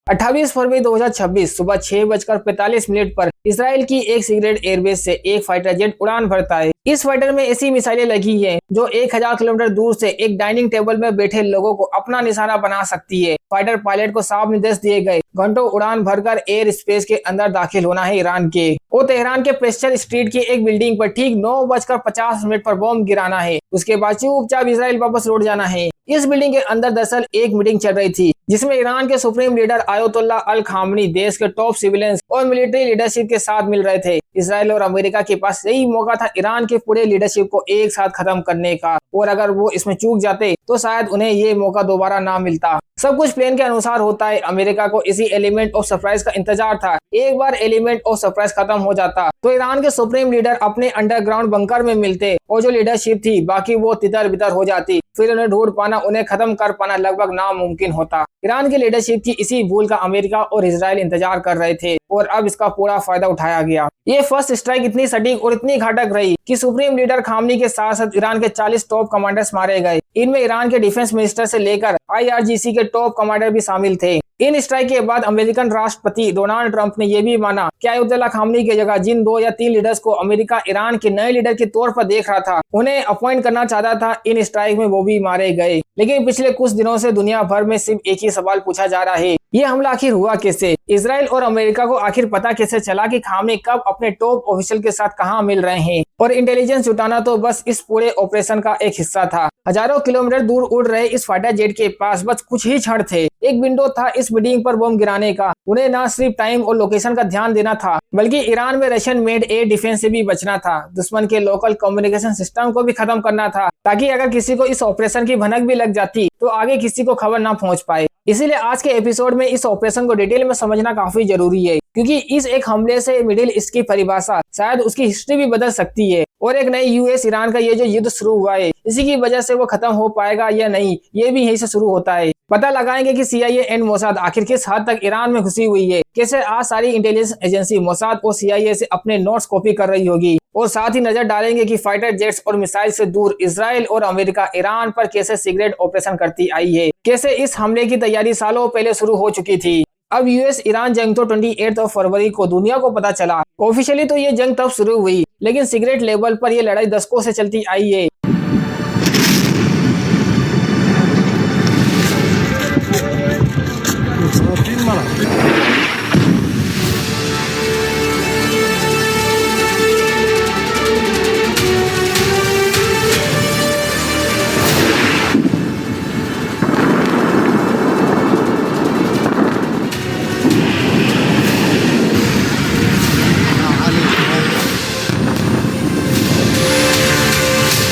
28 फरवरी 2026 सुबह 6:45 पर इसराइल की एक सीक्रेट एयरबेस से एक फाइटर जेट उड़ान भरता है। इस फाइटर में ऐसी मिसाइलें लगी हैं जो 1000 किलोमीटर दूर से एक डाइनिंग टेबल में बैठे लोगों को अपना निशाना बना सकती है। फाइटर पायलट को साफ निर्देश दिए गए, घंटों उड़ान भरकर एयर स्पेस के अंदर दाखिल होना है ईरान के। वो तेहरान के प्रेस्चर स्ट्रीट की एक बिल्डिंग पर ठीक 9:50 पर बॉम्ब गिराना है। उसके बाद चुपचाप इसराइल वापस लौट जाना है। इस बिल्डिंग के अंदर दरअसल एक मीटिंग चल रही थी जिसमें ईरान के सुप्रीम लीडर आयतुल्ला अल खामनी देश के टॉप सिविलियंस और मिलिट्री लीडरशिप के साथ मिल रहे थे। इसराइल और अमेरिका के पास यही मौका था ईरान के पूरे लीडरशिप को एक साथ खत्म करने का, और अगर वो इसमें चूक जाते तो शायद उन्हें ये मौका दोबारा ना मिलता। सब कुछ प्लान के अनुसार होता है। अमेरिका को इसी एलिमेंट ऑफ सरप्राइज का इंतजार था। एक बार एलिमेंट ऑफ सरप्राइज खत्म हो जाता तो ईरान के सुप्रीम लीडर अपने अंडरग्राउंड बंकर में मिलते और जो लीडरशिप थी बाकी वो तितर बितर हो जाती। फिर उन्हें ढूंढ पाना, उन्हें खत्म कर पाना लगभग नामुमकिन होता। ईरान की लीडरशिप की इसी भूल का अमेरिका और इजराइल इंतजार कर रहे थे और अब इसका पूरा फायदा उठाया गया। ये फर्स्ट स्ट्राइक इतनी सटीक और इतनी घातक रही कि सुप्रीम लीडर खामनी के साथ साथ ईरान के 40 टॉप कमांडर्स मारे गए। इनमें ईरान के डिफेंस मिनिस्टर से लेकर IRGC के टॉप कमांडर भी शामिल थे। इन स्ट्राइक के बाद अमेरिकन राष्ट्रपति डोनाल्ड ट्रंप ने यह भी माना कि आयतुल्ला खामनी की जगह जिन 2 या 3 लीडर्स को अमेरिका ईरान के नए लीडर के तौर पर देख रहा था, उन्हें अपॉइंट करना चाहता था। इन स्ट्राइक में वो भी मारे गए। लेकिन पिछले कुछ दिनों से दुनिया भर में सिर्फ एक ही सवाल पूछा जा रहा है, ये हमला आखिर हुआ कैसे? इसराइल और अमेरिका को आखिर पता कैसे चला कि खामनी कब अपने टॉप ऑफिशियल के साथ कहां मिल रहे हैं? और इंटेलिजेंस जुटाना तो बस इस पूरे ऑपरेशन का एक हिस्सा था। हजारों किलोमीटर दूर उड़ रहे इस फाइटर जेट के पास बस कुछ ही क्षण थे। एक विंडो था इस बिल्डिंग पर बम गिराने का। उन्हें ना सिर्फ टाइम और लोकेशन का ध्यान देना था, बल्कि ईरान में रशियन मेड एयर डिफेंस से भी बचना था। दुश्मन के लोकल कम्युनिकेशन सिस्टम को भी खत्म करना था, ताकि अगर किसी को इस ऑपरेशन की भनक भी लग जाती तो आगे किसी को खबर ना पहुंच पाए। इसीलिए आज के एपिसोड में इस ऑपरेशन को डिटेल में समझना काफी जरूरी है, क्योंकि इस एक हमले से मिडिल ईस्ट की परिभाषा, शायद उसकी हिस्ट्री भी बदल सकती है। और एक नई US ईरान का ये जो युद्ध शुरू हुआ है, इसी की वजह से वो खत्म हो पाएगा या नहीं, ये भी यहीं से शुरू होता है। पता लगाएंगे कि CIA एंड मोसाद आखिर किस हद तक ईरान में घुसी हुई है, कैसे आज सारी इंटेलिजेंस एजेंसी मोसाद और CIA से अपने नोट्स कॉपी कर रही होगी, और साथ ही नजर डालेंगे कि फाइटर जेट्स और मिसाइल से दूर इसराइल और अमेरिका ईरान पर कैसे सीक्रेट ऑपरेशन करती आई है, कैसे इस हमले की तैयारी सालों पहले शुरू हो चुकी थी। अब US ईरान जंग तो 28 फरवरी को दुनिया को पता चला। ऑफिशियली तो ये जंग तब शुरू हुई, लेकिन सीक्रेट लेवल पर ये लड़ाई दशकों से चलती आई है।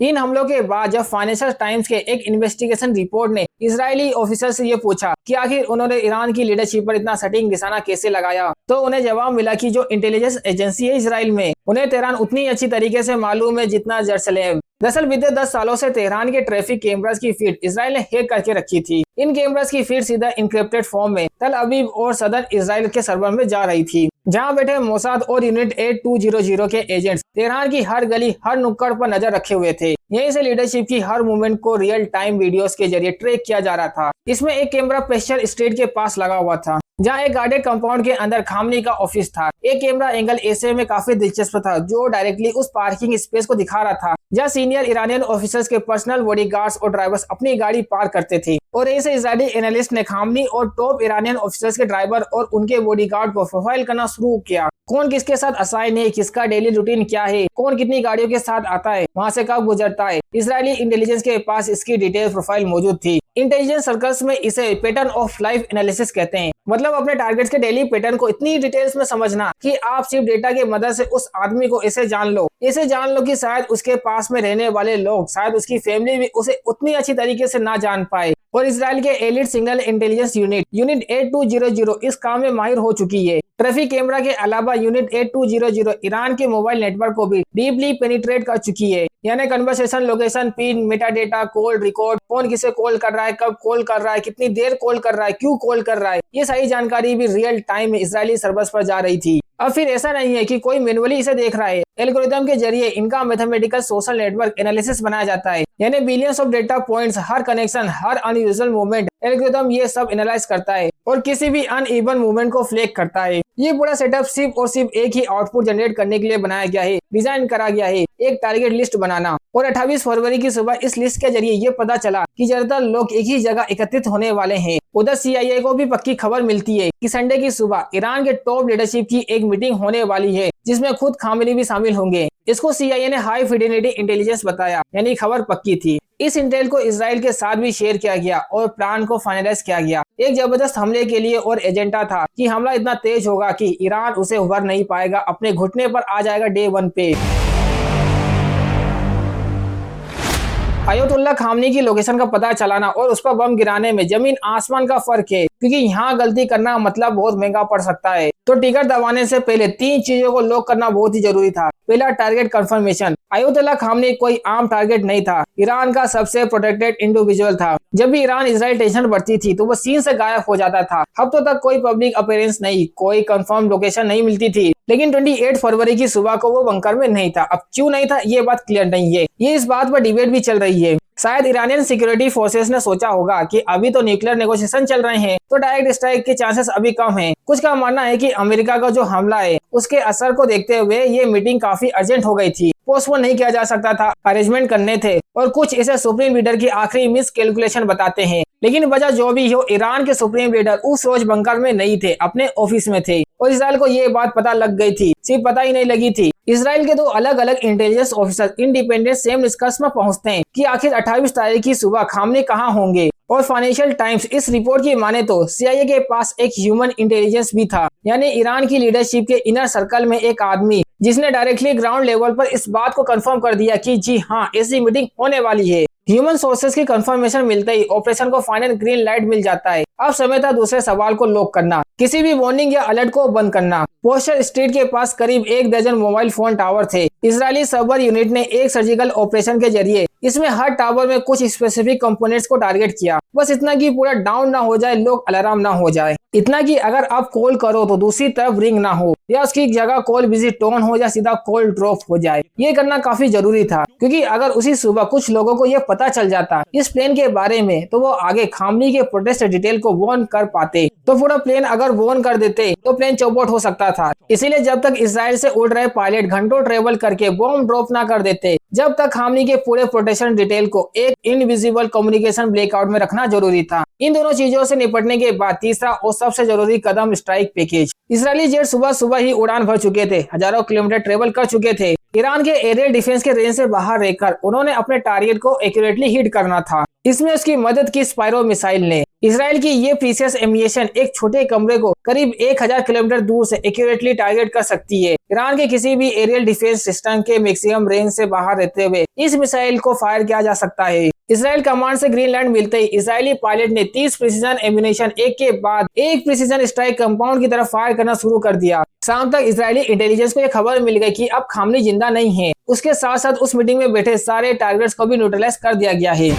इन हमलों के बाद जब फाइनेंशियल टाइम्स के एक इन्वेस्टिगेशन रिपोर्ट ने इजरायली ऑफिसर से ये पूछा कि आखिर उन्होंने ईरान की लीडरशिप पर इतना सटीक निशाना कैसे लगाया, तो उन्हें जवाब मिला कि जो इंटेलिजेंस एजेंसी है इसराइल में, उन्हें तेहरान उतनी अच्छी तरीके से मालूम है जितना जेरूसलम। दरअसल बीते 10 सालों से तेहरान के ट्रैफिक कैमरास की फीड इसराइल ने हैक करके रखी थी। इन कैमरास की फीड सीधा इनक्रिप्टेड फॉर्म में तल अवीव और सदर इसराइल के सर्वर में जा रही थी, जहां बैठे मोसाद और यूनिट 8200 के एजेंट्स तेहरान की हर गली हर नुक्कड़ पर नजर रखे हुए थे। यहीं से लीडरशिप की हर मूवमेंट को रियल टाइम वीडियोस के जरिए ट्रैक किया जा रहा था। इसमें एक कैमरा प्रेस्चर स्ट्रीट के पास लगा हुआ था, जहां एक गार्डेड कंपाउंड के अंदर खामनी का ऑफिस था। एक कैमरा एंगल ऐसे में काफी दिलचस्प था, जो डायरेक्टली उस पार्किंग स्पेस को दिखा रहा था, जहां सीनियर ईरानियन ऑफिसर्स के पर्सनल बॉडीगार्ड्स और ड्राइवर्स अपनी गाड़ी पार्क करते थे। और ऐसे इजरायली एनालिस्ट ने खामनी और टॉप ईरानियन ऑफिसर्स के ड्राइवर और उनके बॉडीगार्ड को प्रोफाइल करना शुरू किया। कौन किसके साथ असाइन है, किसका डेली रूटीन क्या है, कौन कितनी गाड़ियों के साथ आता है, वहां से कब गुजरता है। इजरायली इंटेलिजेंस के पास इसकी डिटेल प्रोफाइल मौजूद थी। इंटेलिजेंस सर्कल्स में इसे पैटर्न ऑफ लाइफ एनालिसिस कहते हैं, मतलब अपने टारगेट्स के डेली पैटर्न को इतनी डिटेल्स में समझना कि आप सिर्फ डेटा की मदद से उस आदमी को ऐसे जान लो कि शायद उसके पास में रहने वाले लोग, शायद उसकी फैमिली भी उसे उतनी अच्छी तरीके से ना जान पाए। और इसराइल के एलिट सिग्नल इंटेलिजेंस यूनिट 8200 इस काम में माहिर हो चुकी है। ट्रैफिक कैमरा के अलावा यूनिट 8200 ईरान के मोबाइल नेटवर्क को भी डीपली पेनिट्रेट कर चुकी है, यानी conversation, location, pin, Meta data, call record, कौन किसे कॉल कर रहा है, कब कॉल कर रहा है, कितनी देर कॉल कर रहा है, क्यों कॉल कर रहा है, ये सारी जानकारी भी रियल टाइम में इजरायली सर्वर्स पर जा रही थी। अब फिर ऐसा नहीं है कि कोई मैन्युअली इसे देख रहा है, एल्गोरिदम के जरिए इनका मैथमेटिकल सोशल नेटवर्क एनालिसिस बनाया जाता है, यानी billions of data points, her connection, her unusual movement, algorithm ये सब एनालाइज करता है और किसी भी अनइवन मूवमेंट को फ्लैग करता है। ये पूरा सेटअप सिर्फ और सिर्फ एक ही आउटपुट जनरेट करने के लिए बनाया गया है, डिजाइन करा गया है, एक टारगेट लिस्ट बनाना। और 28 फरवरी की सुबह इस लिस्ट के जरिए ये पता चला कि ज्यादातर लोग एक ही जगह एकत्रित होने वाले हैं। उधर CIA को भी पक्की खबर मिलती है कि संडे की सुबह ईरान के टॉप लीडरशिप की एक मीटिंग होने वाली है, जिसमें खुद खामेनी भी शामिल होंगे। इसको CIA ने हाई फिडेलिटी इंटेलिजेंस बताया, यानी खबर पक्की थी। इस इंटेल को इजराइल के साथ भी शेयर किया गया और प्लान को फाइनलाइज किया गया एक जबरदस्त हमले के लिए। और एजेंडा था कि हमला इतना तेज होगा कि ईरान उसे उभर नहीं पाएगा, अपने घुटने पर आ जाएगा डे 1 पे। अयतुल्ला खामनी की लोकेशन का पता चलाना और उस पर बम गिराने में जमीन आसमान का फर्क है, क्योंकि यहाँ गलती करना मतलब बहुत महंगा पड़ सकता है। तो टिकट दबाने से पहले 3 चीजों को लॉक करना बहुत ही जरूरी था। पहला, टारगेट कंफर्मेशन। अयतुल्ला खामनी कोई आम टारगेट नहीं था, ईरान का सबसे प्रोटेक्टेड इंडिविजुअल था। जब भी ईरान इजराइल टेंशन बढ़ती थी तो वो सीन से गायब हो जाता था। हफ्तों तक कोई पब्लिक अपीयरेंस नहीं, कोई कंफर्म लोकेशन नहीं मिलती थी। लेकिन 28 फरवरी की सुबह को वो बंकर में नहीं था। अब क्यों नहीं था ये बात क्लियर नहीं है, ये इस बात पर डिबेट भी चल रही है। शायद ईरानियन सिक्योरिटी फोर्सेस ने सोचा होगा कि अभी तो न्यूक्लियर नेगोशिएशन चल रहे हैं, तो डायरेक्ट स्ट्राइक के चांसेस अभी कम हैं। कुछ का मानना है कि अमेरिका का जो हमला है उसके असर को देखते हुए ये मीटिंग काफी अर्जेंट हो गई थी, पोस्टपोन नहीं किया जा सकता था, अरेंजमेंट करने थे। और कुछ इसे सुप्रीम लीडर की आखिरी मिस कैलकुलेशन बताते हैं। लेकिन वजह जो भी हो, ईरान के सुप्रीम लीडर उस रोज बंकर में नहीं थे, अपने ऑफिस में थे। और इसराइल को ये बात पता लग गई थी, सिर्फ पता ही नहीं लगी थी। इसराइल के 2 अलग अलग इंटेलिजेंस ऑफिसर इंडिपेंडेंट सेम निष्कर्ष में पहुंचते हैं कि आखिर 28 तारीख की सुबह खामनी कहां होंगे। और फाइनेंशियल टाइम्स इस रिपोर्ट की माने तो CIA के पास एक ह्यूमन इंटेलिजेंस भी था, यानी ईरान की लीडरशिप के इनर सर्कल में एक आदमी जिसने डायरेक्टली ग्राउंड लेवल पर इस बात को कंफर्म कर दिया कि जी हाँ, ऐसी मीटिंग होने वाली है। ह्यूमन सोर्सेज की कंफर्मेशन मिलते ही ऑपरेशन को फाइनल ग्रीन लाइट मिल जाता है। अब समय था दूसरे सवाल को लॉक करना, किसी भी वार्निंग या अलर्ट को बंद करना। पोस्टर स्ट्रीट के पास करीब 1 दर्जन मोबाइल फोन टावर थे। इजरायली सर्वर यूनिट ने एक सर्जिकल ऑपरेशन के जरिए इसमें हर टावर में कुछ स्पेसिफिक कंपोनेंट्स को टारगेट किया। बस इतना कि पूरा डाउन ना हो जाए, लोग अलार्म ना हो जाए। इतना कि अगर आप कॉल करो तो दूसरी तरफ रिंग ना हो, या उसकी जगह कॉल बिजी टोन हो, या सीधा कॉल ड्रॉप हो जाए। ये करना काफी जरूरी था, क्योंकि अगर उसी सुबह कुछ लोगों को ये पता चल जाता इस प्लेन के बारे में, तो वो आगे खामनी के प्रोटेस्ट डिटेल को वॉर्न कर पाते। तो पूरा प्लेन अगर वॉर्न कर देते तो प्लेन चौपट हो सकता था। इसीलिए जब तक इसराइल से उड़ रहे पायलट घंटों ट्रेवल करके बॉम्ब ड्रॉप ना कर देते, जब तक खामनी के पूरे प्रोटेक्शन डिटेल को एक इनविजिबल कम्युनिकेशन ब्लैकआउट में रखना जरूरी था। इन दोनों चीजों से निपटने के बाद तीसरा और सबसे जरूरी कदम, स्ट्राइक पैकेज। इसराइली जेट सुबह सुबह ही उड़ान भर चुके थे, हजारों किलोमीटर ट्रेवल कर चुके थे। ईरान के एरियल डिफेंस के रेंज से बाहर रहकर उन्होंने अपने टारगेट को एक्यूरेटली हिट करना था। इसमें उसकी मदद की स्पाइरो मिसाइल ने। इसराइल की ये प्रीसियस एम्यूनेशन एक छोटे कमरे को करीब 1000 किलोमीटर दूर से एक्यूरेटली टारगेट कर सकती है। ईरान के किसी भी एरियल डिफेंस सिस्टम के मैक्सिमम रेंज से बाहर रहते हुए इस मिसाइल को फायर किया जा सकता है। इसराइल कमांड से ग्रीन लैंड मिलते ही इसराइली पायलट ने 30 प्रिसीजन एम्यूनेशन एक के बाद एक प्रिसीजन स्ट्राइक कंपाउंड की तरफ फायर करना शुरू कर दिया। शाम तक इसराइली इंटेलिजेंस को यह खबर मिल गई कि अब खामनी जिंदा नहीं है। उसके साथ साथ उस मीटिंग में बैठे सारे टारगेट्स को भी न्यूट्रलाइज कर दिया गया है।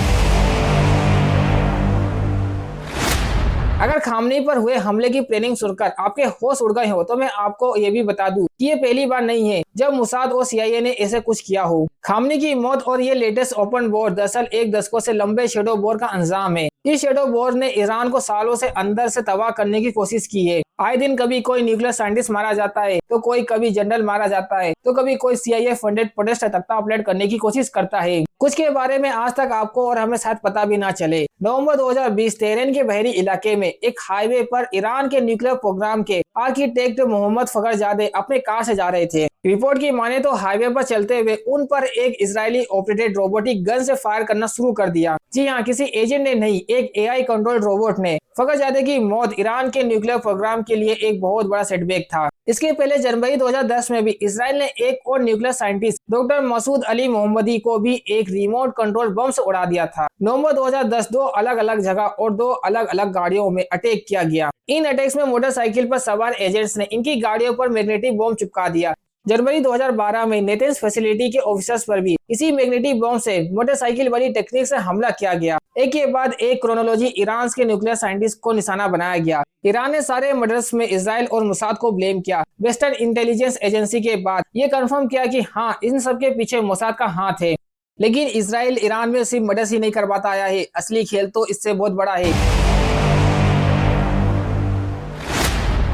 अगर खामनी पर हुए हमले की प्लानिंग सुनकर आपके होश उड़ गए हो, तो मैं आपको ये भी बता दूं कि ये पहली बार नहीं है जब मोसाद और CIA ने ऐसे कुछ किया हो। खामनी की मौत और ये लेटेस्ट ओपन वॉर दरअसल एक दशकों से लंबे शेडो वॉर का अंजाम है। इस शेडो वॉर ने ईरान को सालों से अंदर से तबाह करने की कोशिश की है। आए दिन कभी कोई न्यूक्लियर साइंटिस्ट मारा जाता है, तो कोई कभी जनरल मारा जाता है, तो कभी कोई CIA फंडेड प्रोटेस्ट तख्ता अपडेट करने की कोशिश करता है। कुछ के बारे में आज तक आपको और हमें शायद पता भी ना चले। नवंबर 2020 तेहरान के बहरी इलाके में एक हाईवे पर ईरान के न्यूक्लियर प्रोग्राम के आर्किटेक्ट मोहम्मद फखरजादे अपने कार से जा रहे थे। रिपोर्ट की माने तो हाईवे पर चलते हुए उन पर एक इजरायली ऑपरेटेड रोबोटिक गन से फायर करना शुरू कर दिया। जी हाँ, किसी एजेंट ने नहीं, एक AI कंट्रोल रोबोट ने। फखरजादे की मौत ईरान के न्यूक्लियर प्रोग्राम के लिए एक बहुत बड़ा सेटबैक था। इसके पहले जनवरी 2010 में भी इसराइल ने एक और nuclear scientist doctor Masoud Ali Mohammadi को भी एक रिमोट कंट्रोल बम से उड़ा दिया था। नवंबर 2010 2 अलग अलग जगह और 2 अलग अलग गाड़ियों में अटैक किया गया। इन अटैक्स में मोटरसाइकिल पर सवार एजेंट्स ने इनकी गाड़ियों पर मैग्नेटिक बम चिपका दिया, जनवरी 2012 में नेतेंस फैसिलिटी के ऑफिसर्स पर भी इसी मैग्नेटिक बम से मोटरसाइकिल वाली टेक्निक से हमला किया गया। एक के बाद एक क्रोनोलॉजी ईरान के न्यूक्लियर साइंटिस्ट को निशाना बनाया गया। ईरान ने सारे मर्डर्स में इजराइल और मोसाद को ब्लेम किया। वेस्टर्न इंटेलिजेंस एजेंसी के बाद ये कंफर्म किया कि हाँ, इन सब के पीछे मोसाद का हाथ है। लेकिन इजराइल ईरान में सिर्फ मर्डर्स ही नहीं कर पाता आया है, असली खेल तो इससे बहुत बड़ा है।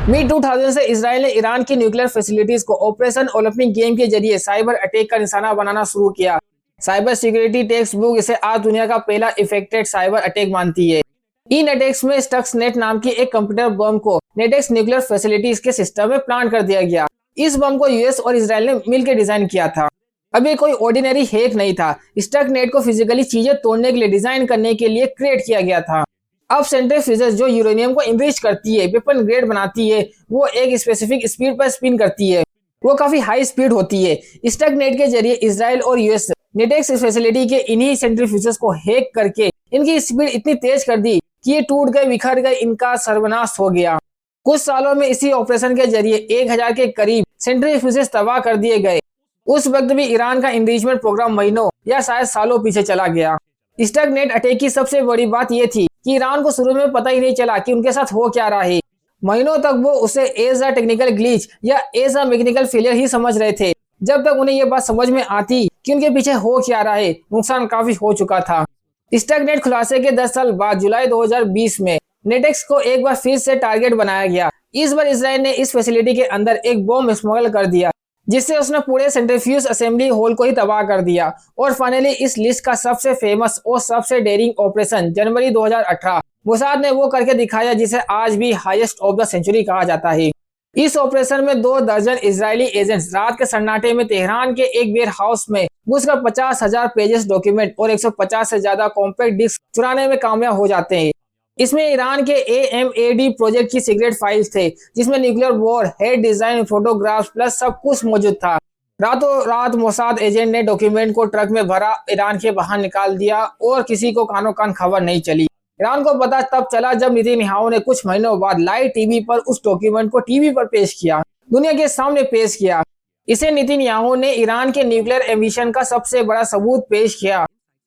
मिड 2000 से इजराइल ने ईरान की न्यूक्लियर फैसिलिटीज को ऑपरेशन ओलंपिक गेम के जरिए साइबर अटैक का निशाना बनाना शुरू किया। साइबर सिक्योरिटी टेक्स्ट बुक इसे आज दुनिया का पहला इफेक्टेड साइबर अटैक मानती है। इन अटैक्स में स्टक्सनेट नाम की एक कंप्यूटर बम को नेटेक्स न्यूक्लियर फैसिलिटीज के सिस्टम में प्लांट कर दिया गया। इस बम को यूएस और इजराइल ने मिलकर डिजाइन किया था। अब ये कोई ऑर्डिनरी हैक नहीं था। स्टक्सनेट को फिजिकली चीजें तोड़ने के लिए डिजाइन करने के लिए क्रिएट किया गया था। अब सेंट्रीफ्यूजेस जो यूरेनियम को इनरिच करती है, वेपन ग्रेड बनाती है, वो एक स्पेसिफिक स्पीड पर स्पिन करती है। वो काफी हाई स्पीड होती है। स्टक्सनेट के जरिए इजराइल और यूएस नेटेक्स फैसिलिटी के इन्हीं सेंट्रीफ्यूजेस को हैक करके इनकी स्पीड इतनी तेज कर दी कि ये टूट गए, बिखर गए, इनका सर्वनाश हो गया। कुछ सालों में इसी ऑपरेशन के जरिए 1000 के करीब सेंट्रीफ्यूजेस तबाह कर दिए गए। उस वक्त भी ईरान का इनरिचमेंट प्रोग्राम महीनों या शायद सालों पीछे चला गया। स्टक्सनेट अटैक की सबसे बड़ी बात यह थी कि ईरान को शुरू में पता ही नहीं चला कि उनके साथ हो क्या रहा है। महीनों तक वो उसे एज अ टेक्निकल ग्लिच या एज अ मैकेनिकल फेलियर ही समझ रहे थे। जब तक उन्हें यह बात समझ में आती कि उनके पीछे हो क्या रहा है, नुकसान काफी हो चुका था। स्टक्सनेट खुलासे के 10 साल बाद जुलाई 2020 में नेटेक्स को एक बार फिर से टारगेट बनाया गया। इस बार इजराइल ने इस फैसिलिटी के अंदर एक बम स्मगल कर दिया, जिससे उसने पूरे सेंट्रीफ्यूज असेंबली हॉल को ही तबाह कर दिया। और फाइनली इस लिस्ट का सबसे फेमस और सबसे डेयरिंग ऑपरेशन जनवरी 2018 मोसाद ने वो करके दिखाया जिसे आज भी हाईएस्ट ऑफ द सेंचुरी कहा जाता है। इस ऑपरेशन में 2 दर्जन इजरायली एजेंट्स रात के सन्नाटे में तेहरान के एक वेयर हाउस में घुसकर 50,000 पेजेस डॉक्यूमेंट और 150 से ज्यादा कॉम्पैक्ट डिस्क चुराने में कामयाब हो जाते हैं। इसमें ईरान के AMAD प्रोजेक्ट की सीक्रेट फाइल्स थे, जिसमें nuclear war head design, photographs plus सब कुछ मौजूद था। रातों रात मोसाद एजेंट ने डॉक्यूमेंट को ट्रक में भरा ईरान के बाहर निकाल दिया और किसी को कानो कान खबर नहीं चली। ईरान को पता तब चला जब नेतन्याहू ने कुछ महीनों बाद लाइव टीवी पर उस डॉक्यूमेंट को टीवी पर पेश किया, दुनिया के सामने पेश किया। इसे नेतन्याहू ने ईरान के न्यूक्लियर एम्बिशन का सबसे बड़ा सबूत पेश किया।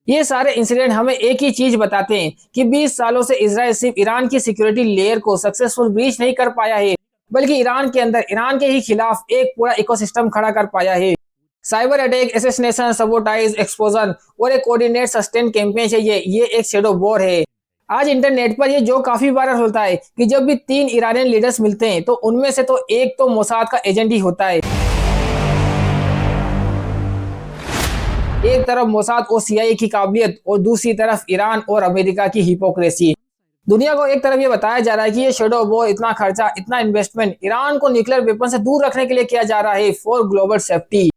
ये सारे इंसिडेंट हमें एक ही चीज बताते हैं कि 20 सालों से इजराइल सिर्फ ईरान की सिक्योरिटी लेयर को सक्सेसफुल ब्रीच नहीं कर पाया है, बल्कि ईरान के अंदर ईरान के ही खिलाफ एक पूरा इकोसिस्टम खड़ा कर पाया है। साइबर अटैक, असैसिनेशन, सबोटाइज, एक्सपोजन और एक कोऑर्डिनेट सस्टेन कैंपेन है। ये एक शैडो वॉर है। आज इंटरनेट पर ये जो काफी वायरल होता है कि जब भी 3 ईरानियन लीडर्स मिलते हैं तो उनमें से तो एक तो मोसाद का एजेंट ही होता है। एक तरफ मोसाद और CIA की काबिलियत और दूसरी तरफ ईरान और अमेरिका की हिपोक्रेसी। दुनिया को एक तरफ ये बताया जा रहा है कि ये शैडो वॉर, इतना खर्चा, इतना इन्वेस्टमेंट ईरान को न्यूक्लियर वेपन से दूर रखने के लिए किया जा रहा है फॉर ग्लोबल सेफ्टी।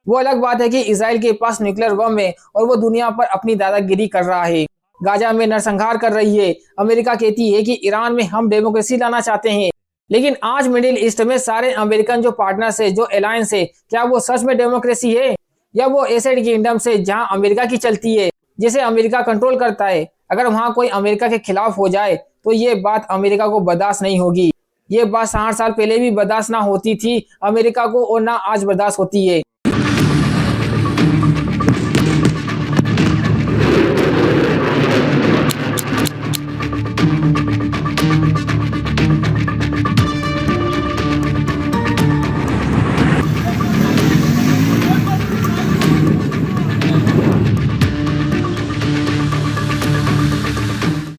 वो अलग बात है कि इजराइल के पास न्यूक्लियर बम है और वो दुनिया पर अपनी दादागिरी कर रहा है। गाजा में नरसंहार कर रही है। अमेरिका कहती है कि ईरान में हम डेमोक्रेसी लाना चाहते हैं। लेकिन आज मिडिल ईस्ट में सारे अमेरिकन जो पार्टनर्स है, जो अलायंस है, क्या वो सच में डेमोक्रेसी है या वो एसेड किंगडम से जहां अमेरिका की चलती है, जिसे अमेरिका कंट्रोल करता है? अगर वहां कोई अमेरिका के खिलाफ हो जाए तो ये बात अमेरिका को बर्दाश्त नहीं होगी। ये बात 60 साल पहले भी बर्दाश्त ना होती थी अमेरिका को और ना आज बर्दाश्त होती है।